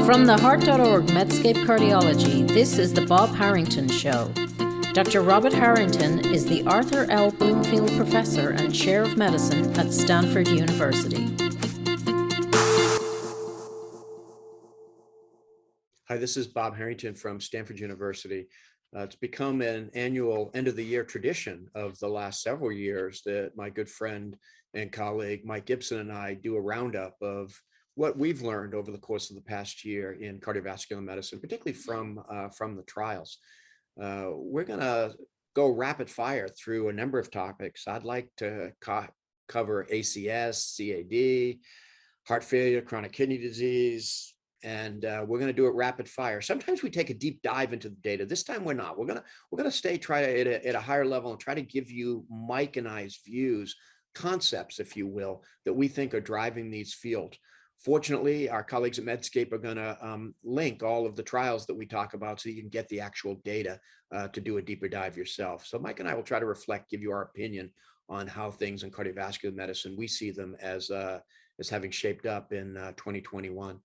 From the Heart.org Medscape Cardiology, this is the Bob Harrington Show. Dr. Robert Harrington is the Arthur L. Bloomfield Professor and Chair of Medicine at Stanford University. Hi, this is Bob Harrington from Stanford University. It's become an annual end-of-the-year tradition of the last several years that my good friend and colleague Mike Gibson and I do a roundup of what we've learned over the course of the past year in cardiovascular medicine, particularly from the trials. We're going to go rapid fire through a number of topics. I'd like to cover ACS, CAD, heart failure, chronic kidney disease, and we're going to do it rapid fire. Sometimes we take a deep dive into the data. This time we're not. We're going to stay at a higher level and try to give you Mike and I's views, concepts, if you will, that we think are driving these fields. Fortunately, our colleagues at Medscape are going to link all of the trials that we talk about so you can get the actual data to do a deeper dive yourself. So Mike and I will try to reflect, give you our opinion on how things in cardiovascular medicine, we see them as having shaped up in 2021.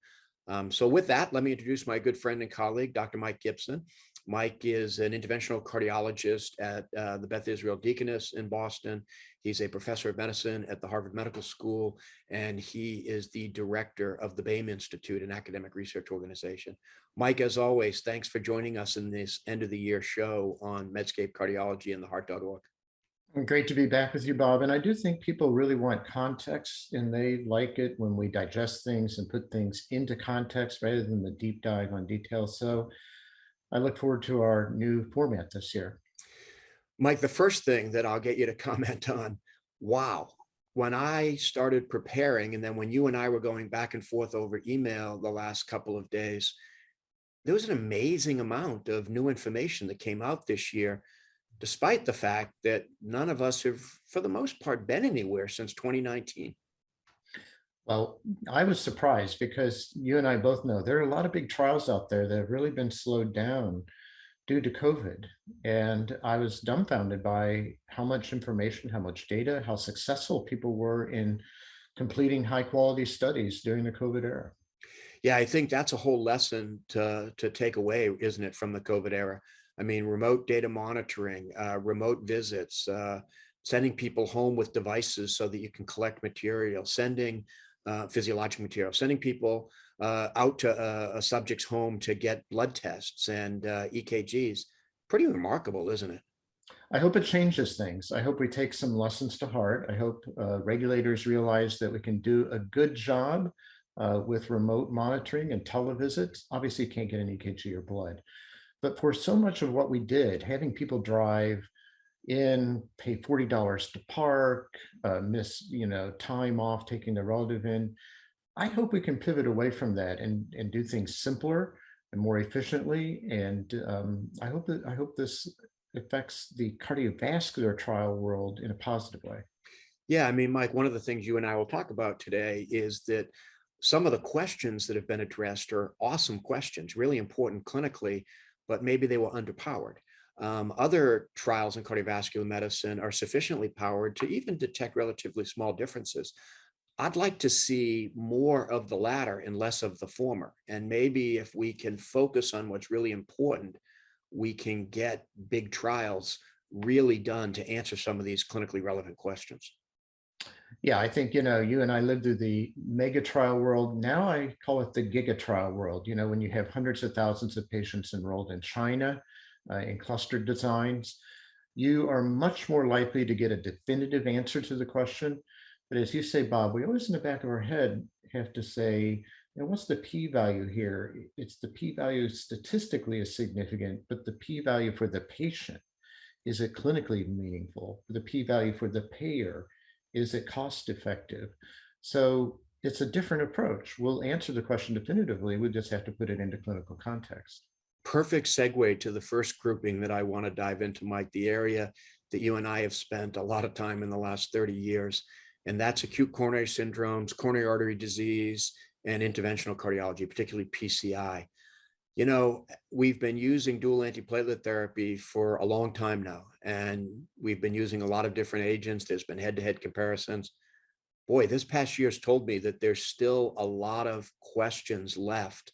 So with that, let me introduce my good friend and colleague, Dr. Mike Gibson. Mike is an interventional cardiologist at the Beth Israel Deaconess in Boston. He's a professor of medicine at the Harvard Medical School, and he is the director of the Baim Institute, an academic research organization. Mike, as always, thanks for joining us in this end of the year show on Medscape Cardiology and the Heart.org. Great to be back with you, Bob. And I do think people really want context, and they like it when we digest things and put things into context rather than the deep dive on details. So I look forward to our new format this year. Mike, the first thing that I'll get you to comment on, wow, when I started preparing, and then when you and I were going back and forth over email the last couple of days, there was an amazing amount of new information that came out this year, despite the fact that none of us have, for the most part, been anywhere since 2019. Well, I was surprised because you and I both know there are a lot of big trials out there that have really been slowed down due to COVID. And I was dumbfounded by how much information, how much data, how successful people were in completing high quality studies during the COVID era. Yeah, I think that's a whole lesson to take away, isn't it, from the COVID era? I mean, remote data monitoring, remote visits, sending people home with devices so that you can collect material, sending physiologic material, sending people out to a subject's home to get blood tests and EKGs. Pretty remarkable, isn't it? I hope it changes things. I hope we take some lessons to heart. I hope regulators realize that we can do a good job with remote monitoring and televisits. Obviously, you can't get an EKG or blood. But for so much of what we did, having people drive in, pay $40 to park, miss time off taking the relative in, I hope we can pivot away from that and do things simpler and more efficiently. And I hope this affects the cardiovascular trial world in a positive way. Yeah, I mean, Mike, one of the things you and I will talk about today is that some of the questions that have been addressed are awesome questions, really important clinically, but maybe they were underpowered. Other trials in cardiovascular medicine are sufficiently powered to even detect relatively small differences. I'd like to see more of the latter and less of the former. And maybe if we can focus on what's really important, we can get big trials really done to answer some of these clinically relevant questions. Yeah, I think, you and I lived through the mega trial world. Now I call it the giga trial world. When you have hundreds of thousands of patients enrolled in China in clustered designs, you are much more likely to get a definitive answer to the question. But as you say, Bob, we always in the back of our head have to say, what's the p-value here? It's the p-value statistically is significant, but the p-value for the patient, is it clinically meaningful? The p-value for the payer, is it cost effective? So it's a different approach. We'll answer the question definitively. We just have to put it into clinical context. Perfect segue to the first grouping that I want to dive into, Mike, the area that you and I have spent a lot of time in the last 30 years, and that's acute coronary syndromes, coronary artery disease, and interventional cardiology, particularly PCI. We've been using dual antiplatelet therapy for a long time now, and we've been using a lot of different agents. There's been head-to-head comparisons. Boy, this past year's told me that there's still a lot of questions left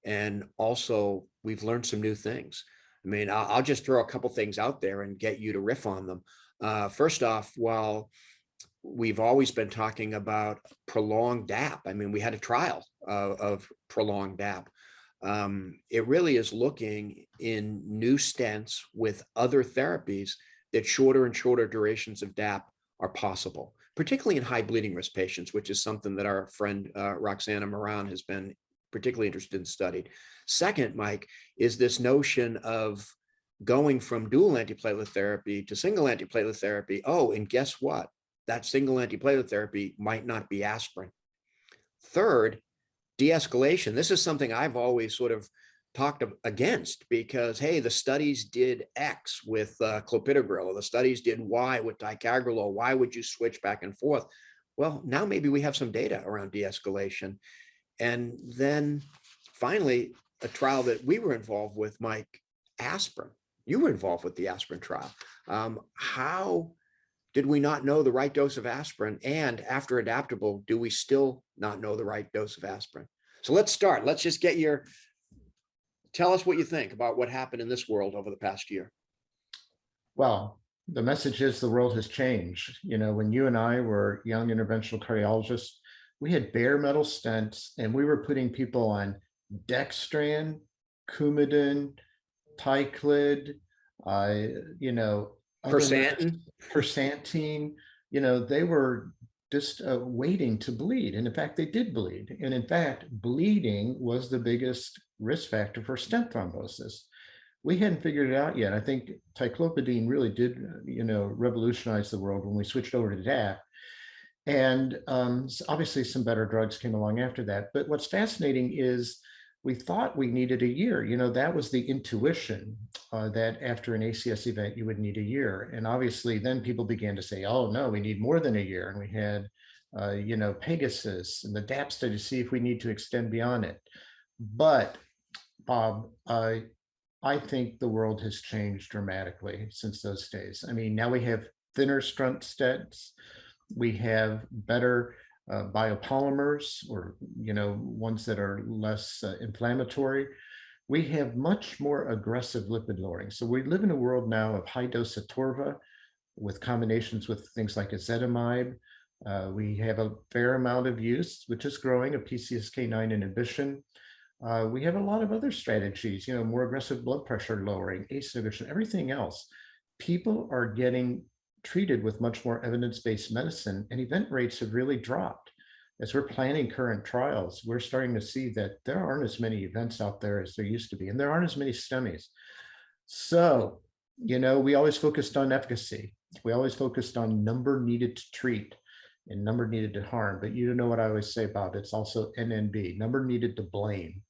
And also, we've learned some new things. I mean, I'll just throw a couple things out there and get you to riff on them. First off, while we've always been talking about prolonged DAP, I mean, we had a trial of prolonged DAP. It really is looking in new stents with other therapies that shorter and shorter durations of DAP are possible, particularly in high bleeding risk patients, which is something that our friend Roxana Moran has been particularly interested in studied. Second, Mike, is this notion of going from dual antiplatelet therapy to single antiplatelet therapy. Oh, and guess what? That single antiplatelet therapy might not be aspirin. Third, de-escalation. This is something I've always sort of talked against because, hey, the studies did X with clopidogrel, or the studies did Y with ticagrelor. Why would you switch back and forth? Well, now maybe we have some data around de-escalation. And then finally, a trial that we were involved with, Mike, aspirin. You were involved with the aspirin trial. How did we not know the right dose of aspirin? And after adaptable, do we still not know the right dose of aspirin? So let's start. Let's just tell us what you think about what happened in this world over the past year. Well, the message is the world has changed. You know, when you and I were young interventional cardiologists, we had bare metal stents and we were putting people on dextran, Coumadin, Ticlid, Persantine, they were just waiting to bleed. And in fact, they did bleed. And in fact, bleeding was the biggest risk factor for stent thrombosis. We hadn't figured it out yet. I think ticlopidine really did, revolutionize the world when we switched over to that. And obviously some better drugs came along after that. But what's fascinating is we thought we needed a year. That was the intuition that after an ACS event, you would need a year. And obviously then people began to say, oh no, we need more than a year. And we had, Pegasus and the DAP study to see if we need to extend beyond it. But Bob, I think the world has changed dramatically since those days. I mean, now we have thinner shunt stents. We have better biopolymers, or ones that are less inflammatory. We have much more aggressive lipid lowering. So we live in a world now of high dose atorva with combinations with things like ezetimibe. We have a fair amount of use, which is growing, of PCSK9 inhibition. We have a lot of other strategies, more aggressive blood pressure lowering, ACE inhibition, everything else. People are getting treated with much more evidence-based medicine, and event rates have really dropped. As we're planning current trials, we're starting to see that there aren't as many events out there as there used to be, and there aren't as many STEMIs. So, we always focused on efficacy. We always focused on number needed to treat and number needed to harm. But you know what I always say, Bob, it's also NNB, number needed to blame.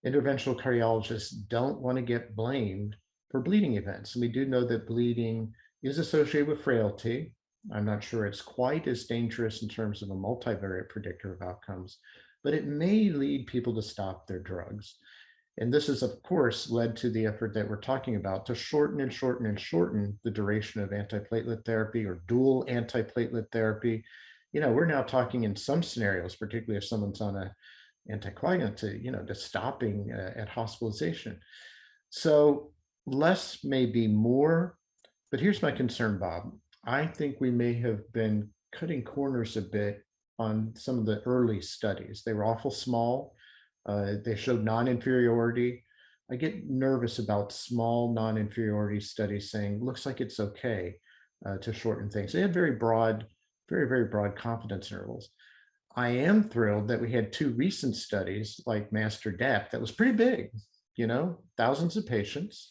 Interventional cardiologists don't want to get blamed for bleeding events. And we do know that bleeding is associated with frailty. I'm not sure it's quite as dangerous in terms of a multivariate predictor of outcomes, but it may lead people to stop their drugs. And this has, of course, led to the effort that we're talking about to shorten and shorten and shorten the duration of antiplatelet therapy or dual antiplatelet therapy. We're now talking in some scenarios, particularly if someone's on an anticoagulant, to stopping at hospitalization. So less may be more, but here's my concern, Bob. I think we may have been cutting corners a bit on some of the early studies. They were awful small. They showed non-inferiority. I get nervous about small non-inferiority studies saying, looks like it's okay to shorten things. They had very broad, very, very broad confidence intervals. I am thrilled that we had two recent studies like Master DAP that was pretty big, thousands of patients.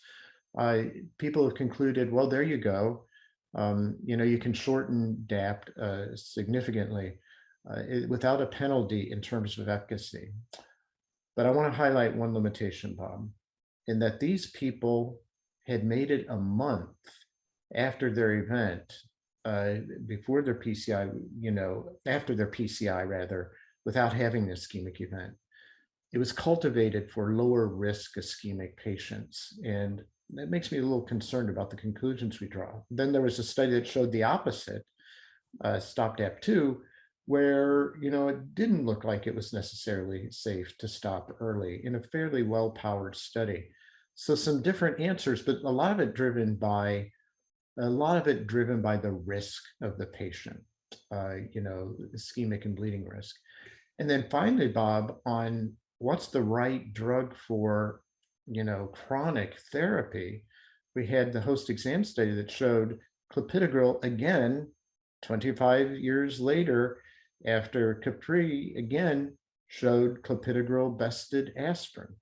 People have concluded, well, there you go. You can shorten DAP significantly without a penalty in terms of efficacy. But I want to highlight one limitation, Bob, in that these people had made it a month after their event, before their PCI, after their PCI rather, without having an ischemic event. It was cultivated for lower risk ischemic patients. And that makes me a little concerned about the conclusions we draw. Then there was a study that showed the opposite, STOP-DAP2, where, it didn't look like it was necessarily safe to stop early in a fairly well-powered study. So some different answers, but a lot of it driven by the risk of the patient, ischemic and bleeding risk. And then finally, Bob, on what's the right drug for, chronic therapy, we had the host exam study that showed clopidogrel again, 25 years later, after Capri again showed clopidogrel bested aspirin.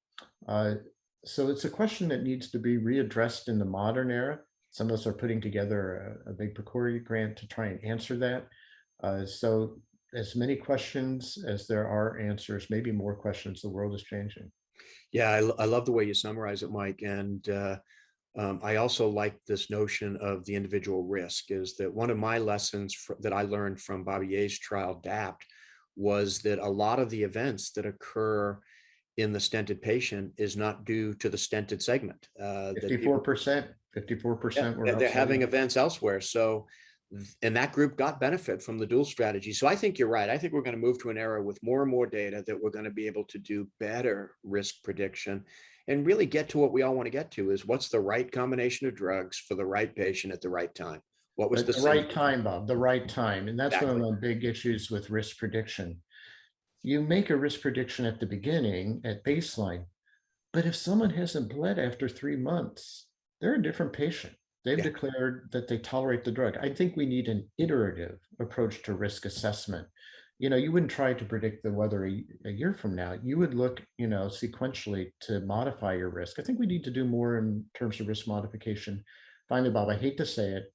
So it's a question that needs to be readdressed in the modern era. Some of us are putting together a big PCORI grant to try and answer that. So as many questions as there are answers, maybe more questions, the world is changing. Yeah, I love the way you summarize it, Mike. And I also like this notion of the individual risk. Is that one of my lessons that I learned from Bobby Ye's trial DAPT was that a lot of the events that occur in the stented patient is not due to the stented segment. 54% were they're having outside. events elsewhere. So, and that group got benefit from the dual strategy. So I think you're right. I think we're going to move to an era with more and more data that we're going to be able to do better risk prediction and really get to what we all want to get to, is what's the right combination of drugs for the right patient at the right time. What was At the right time, Bob, the right time. And that's one of Exactly. my big issues with risk prediction. You make a risk prediction at the beginning, at baseline, but if someone hasn't bled after 3 months, they're a different patient. They've Yeah. declared that they tolerate the drug. I think we need an iterative approach to risk assessment. You wouldn't try to predict the weather a year from now. You would look, sequentially to modify your risk. I think we need to do more in terms of risk modification. Finally, Bob, I hate to say it,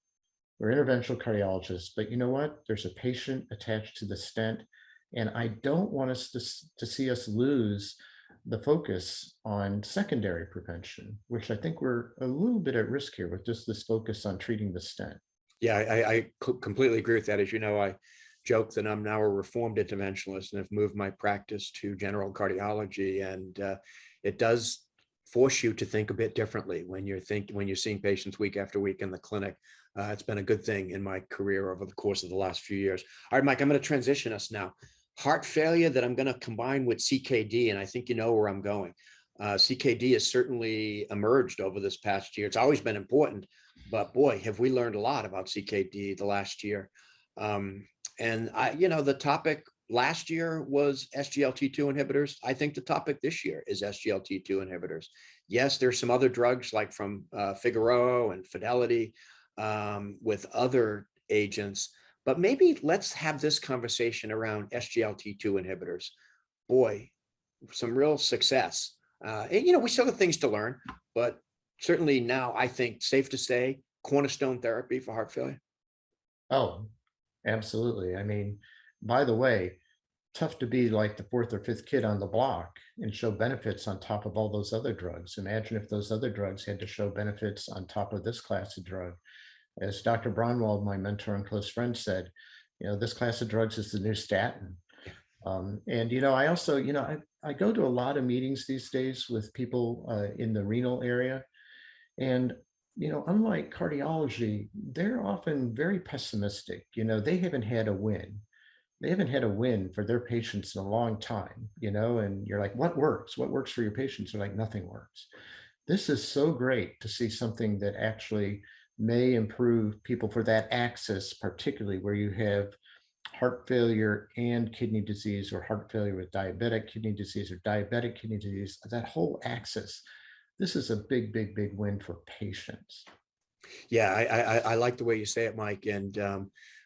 we're interventional cardiologists, but you know what? There's a patient attached to the stent, and I don't want us to see us lose the focus on secondary prevention, which I think we're a little bit at risk here with just this focus on treating the stent. Yeah, I completely agree with that. As you know, I joke that I'm now a reformed interventionalist and have moved my practice to general cardiology. And it does force you to think a bit differently when you're seeing patients week after week in the clinic. It's been a good thing in my career over the course of the last few years. All right, Mike, I'm going to transition us now. Heart failure that I'm going to combine with CKD, and I think you know where I'm going. CKD has certainly emerged over this past year. It's always been important, but boy, have we learned a lot about CKD the last year. And the topic last year was SGLT2 inhibitors. I think the topic this year is SGLT2 inhibitors. Yes, there's some other drugs like from Figaro and Fidelity with other agents, but maybe let's have this conversation around SGLT2 inhibitors. Boy, some real success. And, we still have things to learn, but certainly now I think safe to say cornerstone therapy for heart failure. Oh, absolutely. I mean, by the way, tough to be like the fourth or fifth kid on the block and show benefits on top of all those other drugs. Imagine if those other drugs had to show benefits on top of this class of drug. As Dr. Braunwald, my mentor and close friend, said, this class of drugs is the new statin. And I also, I go to a lot of meetings these days with people in the renal area. And, unlike cardiology, they're often very pessimistic. They haven't had a win. They haven't had a win for their patients in a long time, and you're like, what works? What works for your patients? They're like, nothing works. This is so great to see something that actually may improve people for that axis, particularly where you have heart failure and kidney disease, or heart failure with diabetic kidney disease, or diabetic kidney disease, that whole axis. This is a big, big, big win for patients. Yeah, I like the way you say it, Mike. And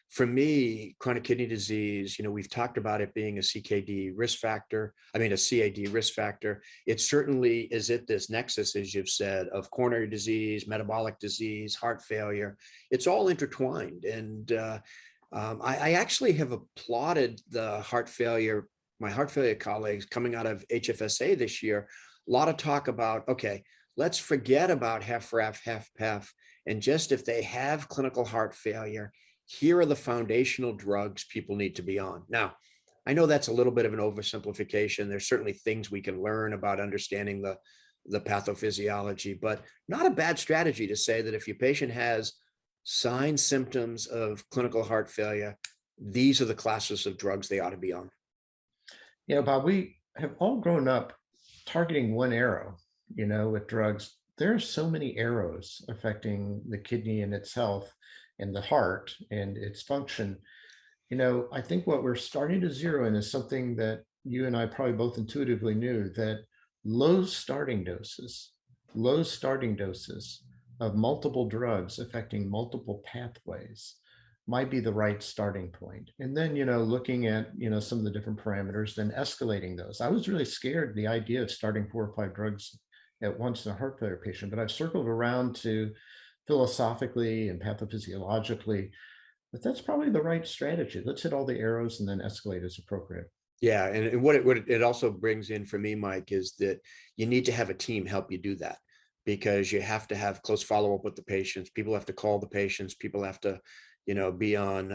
for me, chronic kidney disease, we've talked about it being a CKD risk factor. I mean, a CAD risk factor. It certainly is at this nexus, as you've said, of coronary disease, metabolic disease, heart failure. It's all intertwined. And I actually have applauded my heart failure colleagues coming out of HFSA this year. A lot of talk about, okay, let's forget about HFrEF, and just if they have clinical heart failure, here are the foundational drugs people need to be on. Now, I know that's a little bit of an oversimplification. There's certainly things we can learn about understanding the pathophysiology, but not a bad strategy to say that if your patient has signs, symptoms of clinical heart failure, these are the classes of drugs they ought to be on. Bob, we have all grown up targeting one arrow, with drugs. There are so many arrows affecting the kidney in itself and the heart and its function. I think what we're starting to zero in is something that you and I probably both intuitively knew, that low starting doses of multiple drugs affecting multiple pathways might be the right starting point. And then, looking at, some of the different parameters, then escalating those. I was really scared the idea of starting 4 or 5 drugs at once in a heart failure patient, but I've circled around to philosophically and pathophysiologically, but that's probably the right strategy. Let's hit all the arrows and then escalate as appropriate. Yeah, and what it also brings in for me, Mike, is that you need to have a team help you do that, because you have to have close follow-up with the patients. People have to call the patients. People have to, be on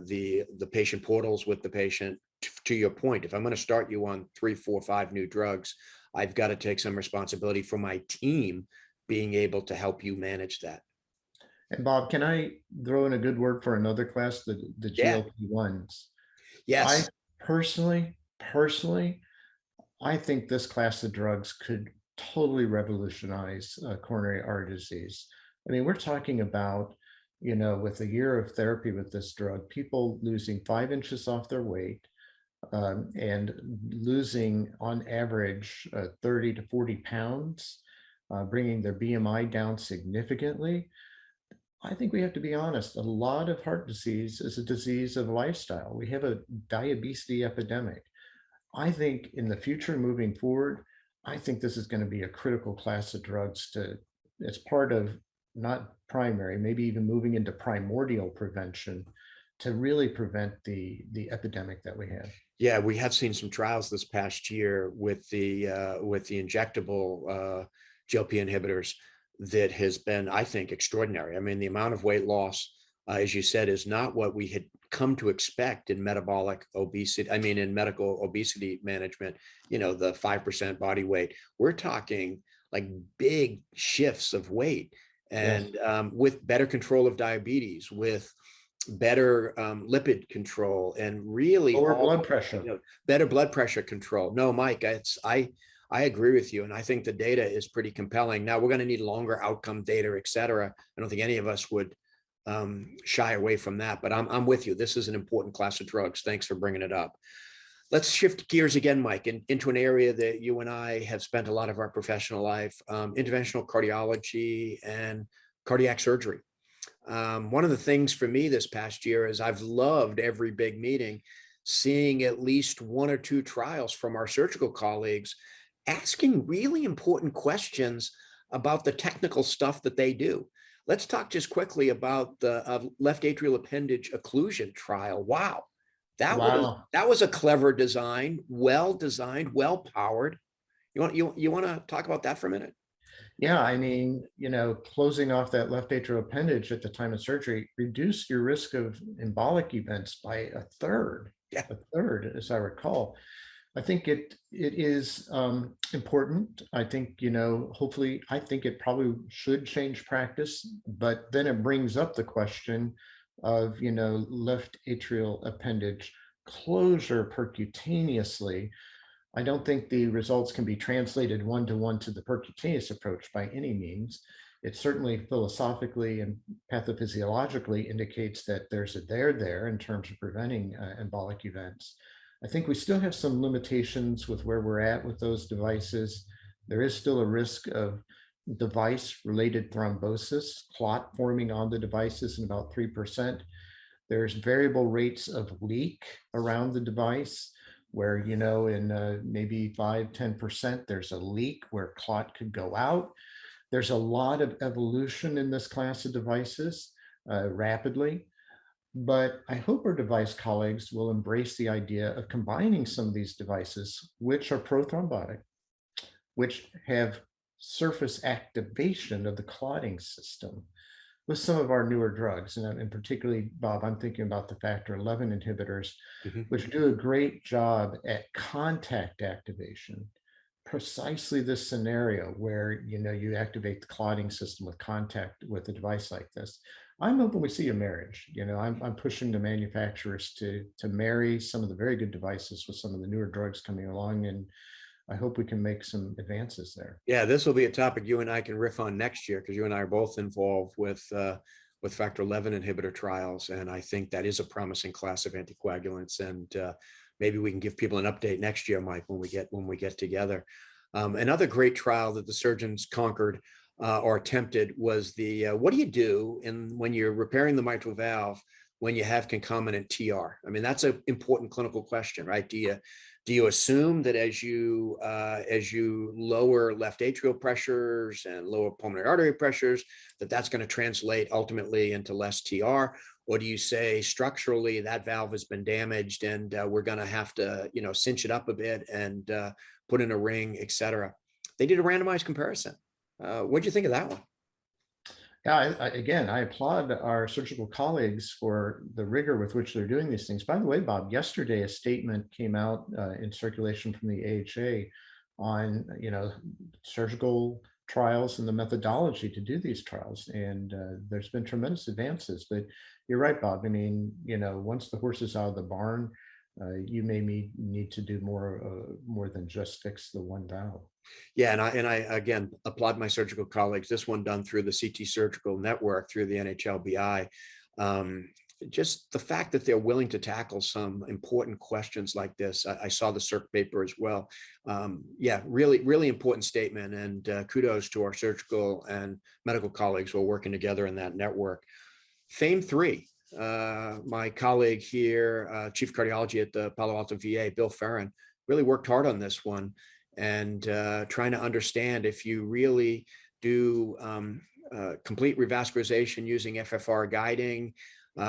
the patient portals with the patient. To your point, if I'm going to start you on 3, 4, 5 new drugs, I've got to take some responsibility for my team being able to help you manage that. And Bob, can I throw in a good word for another class, the Yeah. GLP-1s? I Yes. personally, I think this class of drugs could totally revolutionize coronary artery disease. I mean, we're talking about, with a year of therapy with this drug, people losing 5 inches off their weight, and losing on average 30 to 40 pounds, bringing their BMI down significantly. I think we have to be honest. A lot of heart disease is a disease of lifestyle. We have a diabetes epidemic. I think in the future, moving forward, I think this is going to be a critical class of drugs as part of not primary, maybe even moving into primordial prevention to really prevent the epidemic that we have. Yeah, we have seen some trials this past year with the injectable GLP inhibitors that has been, I think, extraordinary. I mean, the amount of weight loss, as you said, is not what we had come to expect in metabolic obesity. I mean, in medical obesity management, the 5% body weight. We're talking like big shifts of weight, and yes, with better control of diabetes, with better lipid control, and really lower blood pressure, better blood pressure control. No, Mike, I agree with you. And I think the data is pretty compelling. Now we're going to need longer outcome data, et cetera. I don't think any of us would shy away from that, but I'm with you. This is an important class of drugs. Thanks for bringing it up. Let's shift gears again, Mike, into an area that you and I have spent a lot of our professional life, interventional cardiology and cardiac surgery. One of the things for me this past year is I've loved every big meeting, seeing at least 1 or 2 trials from our surgical colleagues asking really important questions about the technical stuff that they do. Let's talk just quickly about the left atrial appendage occlusion trial. Wow. That was a clever design, well powered. You want to talk about that for a minute? Yeah, I mean, closing off that left atrial appendage at the time of surgery reduced your risk of embolic events by a third. Yeah. A third, as I recall. I think it is important. I think, hopefully, I think it probably should change practice, but then it brings up the question of, left atrial appendage closure percutaneously. I don't think the results can be translated one-to-one to the percutaneous approach by any means. It certainly philosophically and pathophysiologically indicates that there's a there in terms of preventing embolic events. I think we still have some limitations with where we're at with those devices. There is still a risk of device-related thrombosis, clot forming on the devices in about 3%. There's variable rates of leak around the device where, in maybe 5–10%, there's a leak where clot could go out. There's a lot of evolution in this class of devices rapidly. But I hope our device colleagues will embrace the idea of combining some of these devices, which are prothrombotic, which have surface activation of the clotting system, with some of our newer drugs. And particularly, Bob, I'm thinking about the factor 11 inhibitors, which do a great job at contact activation. Precisely this scenario where, you activate the clotting system with contact with a device like this. I'm hoping we see a marriage. I'm pushing the manufacturers to marry some of the very good devices with some of the newer drugs coming along, and I hope we can make some advances there. Yeah, this will be a topic you and I can riff on next year, because you and I are both involved with factor 11 inhibitor trials, and I think that is a promising class of anticoagulants. And maybe we can give people an update next year, Mike, when we get together. Another great trial that the surgeons conquered or attempted was the what do you do when you're repairing the mitral valve when you have concomitant TR? I mean, that's an important clinical question, right? Do you assume that as you lower left atrial pressures and lower pulmonary artery pressures, that's going to translate ultimately into less TR? Or do you say structurally that valve has been damaged and we're going to have to, cinch it up a bit and put in a ring, et cetera? They did a randomized comparison. What do you think of that one? Yeah, again, I applaud our surgical colleagues for the rigor with which they're doing these things. By the way, Bob, yesterday a statement came out in circulation from the AHA on, surgical trials and the methodology to do these trials. And there's been tremendous advances. But you're right, Bob. I mean, once the horse is out of the barn, you may need to do more than just fix the one valve. Yeah, and I again applaud my surgical colleagues. This one done through the CT Surgical Network, through the NHLBI. Just the fact that they're willing to tackle some important questions like this. I saw the CERC paper as well. Yeah, really, really important statement. And kudos to our surgical and medical colleagues who are working together in that network. FAME3. My colleague here, Chief Cardiology at the Palo Alto VA, Bill Ferrin, really worked hard on this one, and trying to understand if you really do complete revascularization using FFR guiding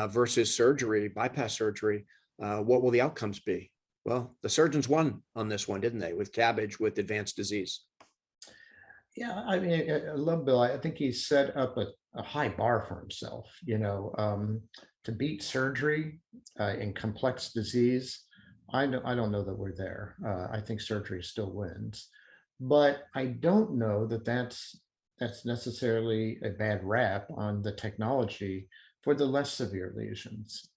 versus surgery, bypass surgery, what will the outcomes be? Well, the surgeons won on this one, didn't they, with CABG with advanced disease? Yeah, I mean, I love Bill. I think he set up a high bar for himself, to beat surgery in complex disease. I don't know that we're there. I think surgery still wins, but I don't know that that's necessarily a bad rap on the technology for the less severe lesions.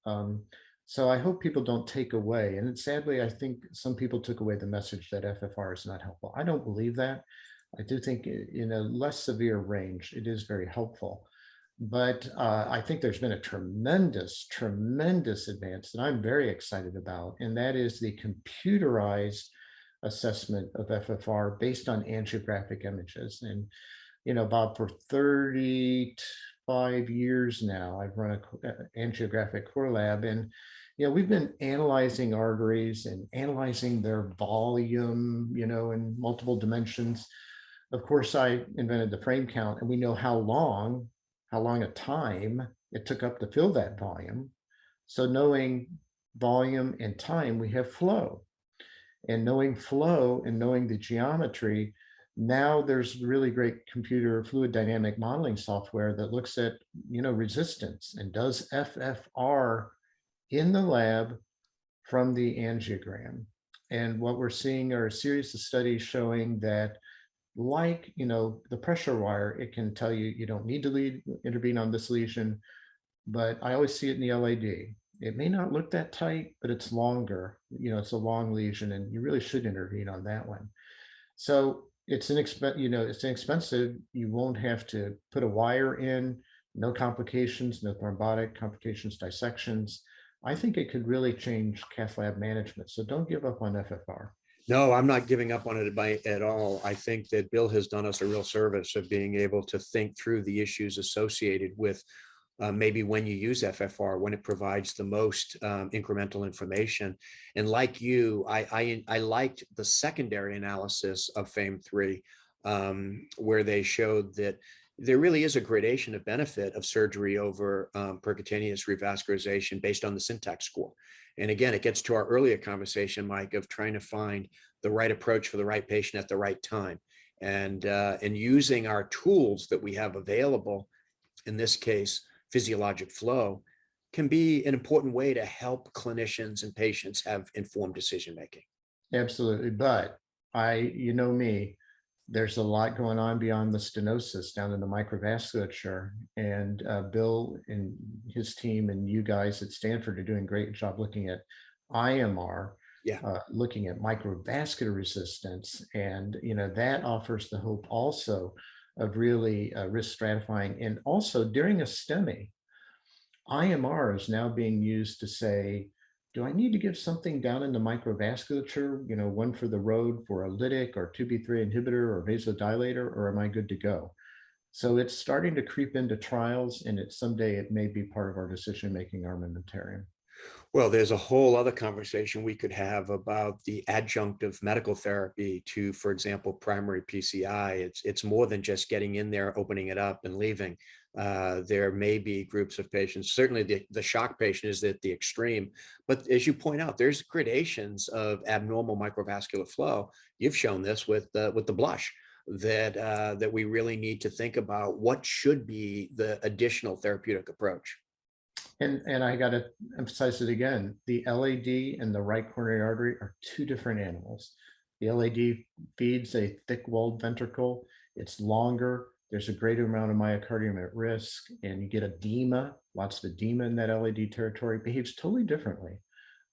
So I hope people don't take away, and sadly, I think some people took away the message that FFR is not helpful. I don't believe that. I do think in a less severe range, it is very helpful. But I think there's been a tremendous advance that I'm very excited about, and that is the computerized assessment of FFR based on angiographic images. And, Bob, for 35 years now, I've run an angiographic core lab, and we've been analyzing arteries and analyzing their volume, in multiple dimensions. Of course, I invented the frame count, and we know how long a time it took up to fill that volume. So knowing volume and time, we have flow. And knowing flow and knowing the geometry, now there's really great computer fluid dynamic modeling software that looks at, resistance and does FFR in the lab from the angiogram. And what we're seeing are a series of studies showing that, like, the pressure wire, it can tell you you don't need to intervene on this lesion, but I always see it in the LAD. It may not look that tight, but it's longer. It's a long lesion, and you really should intervene on that one. So it's inexpensive. You won't have to put a wire in. No complications, no thrombotic complications, dissections. I think it could really change cath lab management. So don't give up on FFR. No, I'm not giving up on it at all. I think that Bill has done us a real service of being able to think through the issues associated with maybe when you use FFR, when it provides the most incremental information. And like you, I liked the secondary analysis of FAME3, where they showed that there really is a gradation of benefit of surgery over percutaneous revascularization based on the syntax score. And again, it gets to our earlier conversation, Mike, of trying to find the right approach for the right patient at the right time. And using our tools that we have available, in this case, physiologic flow, can be an important way to help clinicians and patients have informed decision-making. Absolutely. But you know me, there's a lot going on beyond the stenosis down in the microvasculature. And Bill and his team and you guys at Stanford are doing a great job looking at IMR, Yeah. looking at microvascular resistance. And, that offers the hope also of really risk stratifying. And also during a STEMI, IMR is now being used to say, do I need to give something down in the microvasculature, one for the road for a lytic or 2B3 inhibitor or vasodilator, or am I good to go? So it's starting to creep into trials, and someday it may be part of our decision-making armamentarium. Well, there's a whole other conversation we could have about the adjunct of medical therapy to, for example, primary PCI. It's more than just getting in there, opening it up and leaving. There may be groups of patients, certainly the shock patient is at the extreme, but as you point out, there's gradations of abnormal microvascular flow. You've shown this with the blush, that we really need to think about what should be the additional therapeutic approach. And I got to emphasize it again, the LAD and the right coronary artery are two different animals. The LAD feeds a thick-walled ventricle. It's longer. There's a greater amount of myocardium at risk, and you get edema, lots of edema in that LAD territory. It behaves totally differently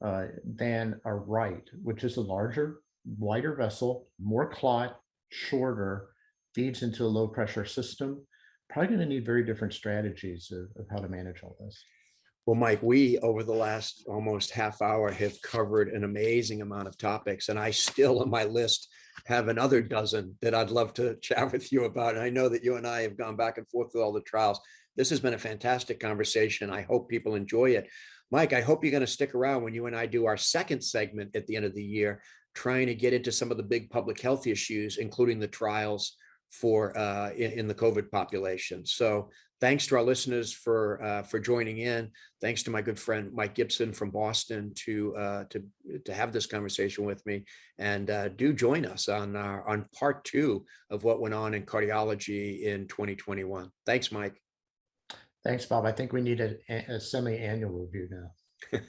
than a right, which is a larger, wider vessel, more clot, shorter, feeds into a low-pressure system. Probably going to need very different strategies of how to manage all this. Well, Mike, we over the last almost half hour have covered an amazing amount of topics, and I still on my list have another dozen that I'd love to chat with you about. And I know that you and I have gone back and forth with all the trials. This has been a fantastic conversation. I hope people enjoy it. Mike, I hope you're going to stick around when you and I do our second segment at the end of the year, trying to get into some of the big public health issues, including the trials for in the COVID population. So thanks to our listeners for joining in. Thanks to my good friend Mike Gibson from Boston to have this conversation with me. And do join us on part 2 of what went on in cardiology in 2021. Thanks, Mike. Thanks, Bob. I think we need a semi-annual review now.